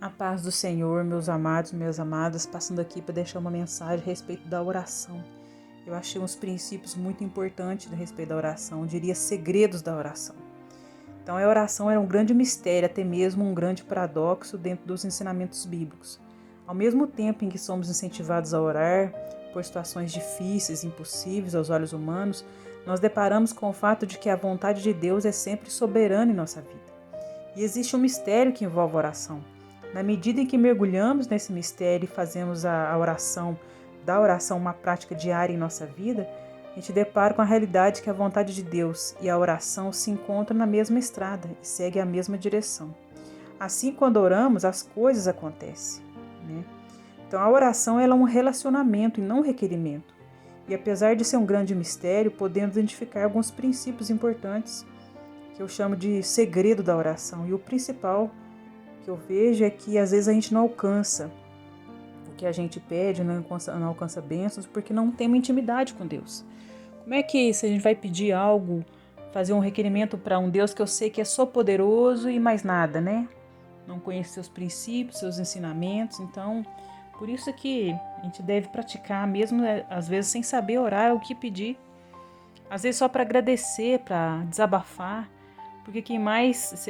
A paz do Senhor, meus amados, minhas amadas, passando aqui para deixar uma mensagem a respeito da oração. Eu achei uns princípios muito importantes a respeito da oração, eu diria segredos da oração. Então, a oração era um grande mistério, até mesmo um grande paradoxo dentro dos ensinamentos bíblicos. Ao mesmo tempo em que somos incentivados a orar por situações difíceis, impossíveis aos olhos humanos, nós deparamos com o fato de que a vontade de Deus é sempre soberana em nossa vida. E existe um mistério que envolve a oração. Na medida em que mergulhamos nesse mistério e fazemos a oração, da oração uma prática diária em nossa vida, a gente depara com a realidade que a vontade de Deus e a oração se encontram na mesma estrada e seguem a mesma direção. Assim, quando oramos, as coisas acontecem, né? Então, a oração ela é um relacionamento e não um requerimento. E apesar de ser um grande mistério, podemos identificar alguns princípios importantes que eu chamo de segredo da oração. E o principal que eu vejo é que às vezes a gente não alcança o que a gente pede, não alcança bênçãos, porque não tem uma intimidade com Deus. Como é que se a gente vai pedir algo, fazer um requerimento para um Deus que eu sei que é só poderoso e mais nada, né? Não conhece seus princípios, seus ensinamentos, então por isso que a gente deve praticar, mesmo às vezes sem saber orar, o que pedir. Às vezes só para agradecer, para desabafar, porque quem mais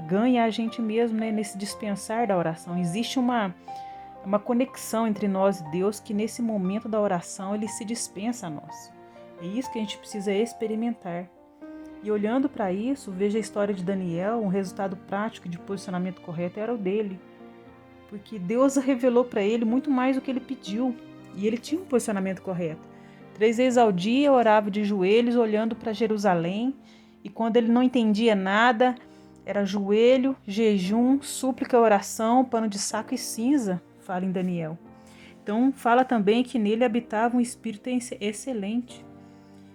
ganha é a gente mesmo, né, nesse dispensar da oração. Existe uma conexão entre nós e Deus que nesse momento da oração ele se dispensa a nós. É isso que a gente precisa experimentar. E olhando para isso, veja a história de Daniel, um resultado prático de posicionamento correto era o dele. Porque Deus revelou para ele muito mais do que ele pediu. E ele tinha um posicionamento correto. 3 vezes ao dia orava de joelhos, olhando para Jerusalém. E quando ele não entendia nada, era joelho, jejum, súplica, oração, pano de saco e cinza, fala em Daniel. Então, fala também que nele habitava um espírito excelente.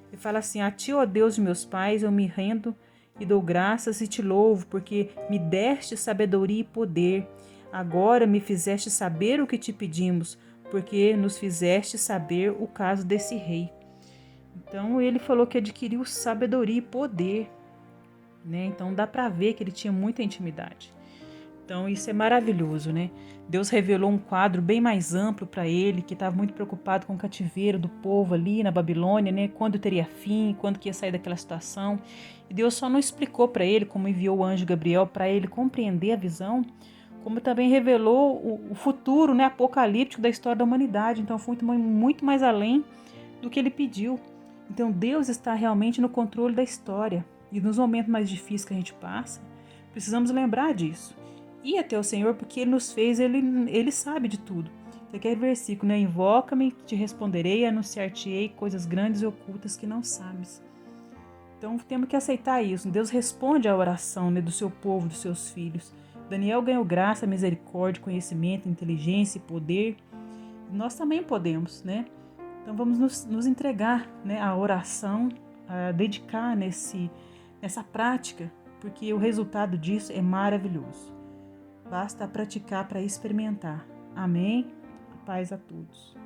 Ele fala assim: a ti, ó Deus de meus pais, eu me rendo e dou graças e te louvo, porque me deste sabedoria e poder. Agora me fizeste saber o que te pedimos, porque nos fizeste saber o caso desse rei. Então ele falou que adquiriu sabedoria e poder, né? Então dá para ver que ele tinha muita intimidade. Então isso é maravilhoso, né? Deus revelou um quadro bem mais amplo para ele, que estava muito preocupado com o cativeiro do povo ali na Babilônia, né? Quando teria fim, quando que ia sair daquela situação. E Deus só não explicou para ele, como enviou o anjo Gabriel para ele compreender a visão, como também revelou o futuro, né, apocalíptico da história da humanidade. Então foi muito mais além do que ele pediu. Então Deus está realmente no controle da história. E nos momentos mais difíceis que a gente passa, precisamos lembrar disso. Ir até o Senhor, porque Ele nos fez, Ele sabe de tudo. Então, aquele versículo, né? Invoca-me, te responderei, anunciar-te-ei coisas grandes e ocultas que não sabes. Então temos que aceitar isso. Deus responde à oração, né, do seu povo, dos seus filhos. Daniel ganhou graça, misericórdia, conhecimento, inteligência e poder. Nós também podemos, né? Então vamos nos entregar, né, à oração, a dedicar nessa prática, porque o resultado disso é maravilhoso. Basta praticar para experimentar. Amém? Paz a todos.